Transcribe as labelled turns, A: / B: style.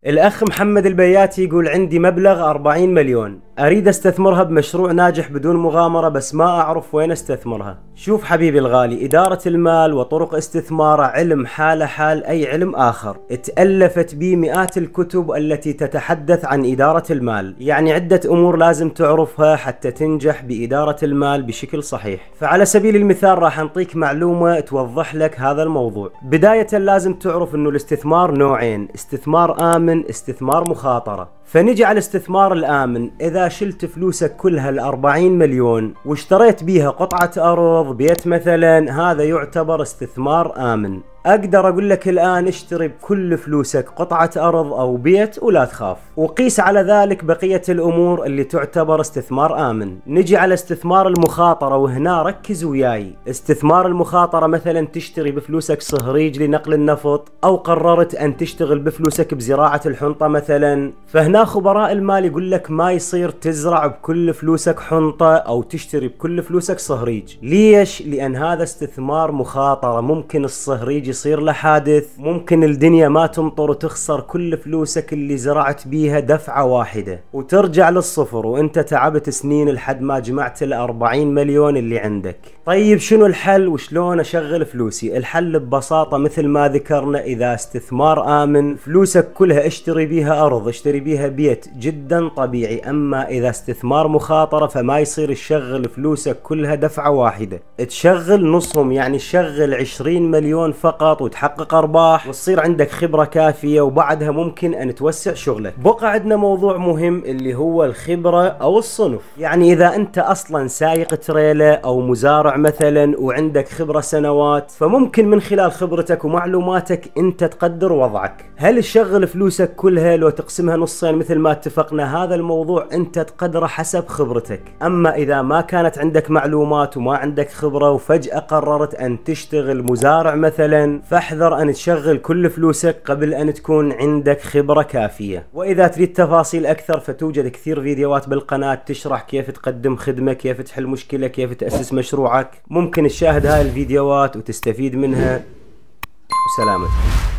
A: الأخ محمد البياتي يقول عندي مبلغ 40 مليون، أريد استثمرها بمشروع ناجح بدون مغامرة، بس ما أعرف وين استثمرها. شوف حبيبي الغالي، إدارة المال وطرق استثماره علم حال حال أي علم آخر، تألفت به مئات الكتب التي تتحدث عن إدارة المال، يعني عدة أمور لازم تعرفها حتى تنجح بإدارة المال بشكل صحيح. فعلى سبيل المثال راح نعطيك معلومة توضح لك هذا الموضوع. بداية لازم تعرف أنه الاستثمار نوعين، استثمار آمن، استثمار مخاطرة. فنجي على الاستثمار الآمن، إذا شلت فلوسك كلها ال40 مليون واشتريت بيها قطعة أرض، بيت مثلا، هذا يعتبر استثمار آمن. أقدر أقول لك الآن اشتري بكل فلوسك قطعة أرض أو بيت ولا تخاف، وقيس على ذلك بقية الأمور اللي تعتبر استثمار آمن. نجي على استثمار المخاطرة، وهنا ركز وياي. استثمار المخاطرة مثلا تشتري بفلوسك صهريج لنقل النفط، أو قررت أن تشتغل بفلوسك بزراعة الحنطة مثلا. فهنا خبراء المال يقول لك ما يصير تزرع بكل فلوسك حنطة أو تشتري بكل فلوسك صهريج. ليش؟ لأن هذا استثمار مخاطرة، ممكن الصهريج يصير له حادث، ممكن الدنيا ما تمطر وتخسر كل فلوسك اللي زرعت بيها دفعة واحدة وترجع للصفر، وانت تعبت سنين لحد ما جمعت ال40 مليون اللي عندك. طيب شنو الحل وشلون اشغل فلوسي؟ الحل ببساطة مثل ما ذكرنا، اذا استثمار آمن فلوسك كلها اشتري بيها ارض، اشتري بيها بيت، جدا طبيعي. اما اذا استثمار مخاطرة فما يصير تشغل فلوسك كلها دفعة واحدة، تشغل نصهم، يعني تشغل 20 مليون فقط وتحقق ارباح وتصير عندك خبرة كافية، وبعدها ممكن ان توسع شغلك. بقى عندنا موضوع مهم اللي هو الخبرة او الصنف. يعني اذا انت اصلا سايق تريلا او مزارع مثلا وعندك خبرة سنوات، فممكن من خلال خبرتك ومعلوماتك انت تقدر وضعك. هل تشغل فلوسك كلها لو تقسمها نصين مثل ما اتفقنا؟ هذا الموضوع انت تقدره حسب خبرتك. اما اذا ما كانت عندك معلومات وما عندك خبرة وفجأة قررت ان تشتغل مزارع مثلا، فاحذر ان تشغل كل فلوسك قبل ان تكون عندك خبرة كافية. واذا تريد تفاصيل اكثر فتوجد كثير فيديوهات بالقناة تشرح كيف تقدم خدمة، كيف تحل مشكلة، كيف تأسس مشروعك. ممكن تشاهد هاي الفيديوهات وتستفيد منها. وسلامتك.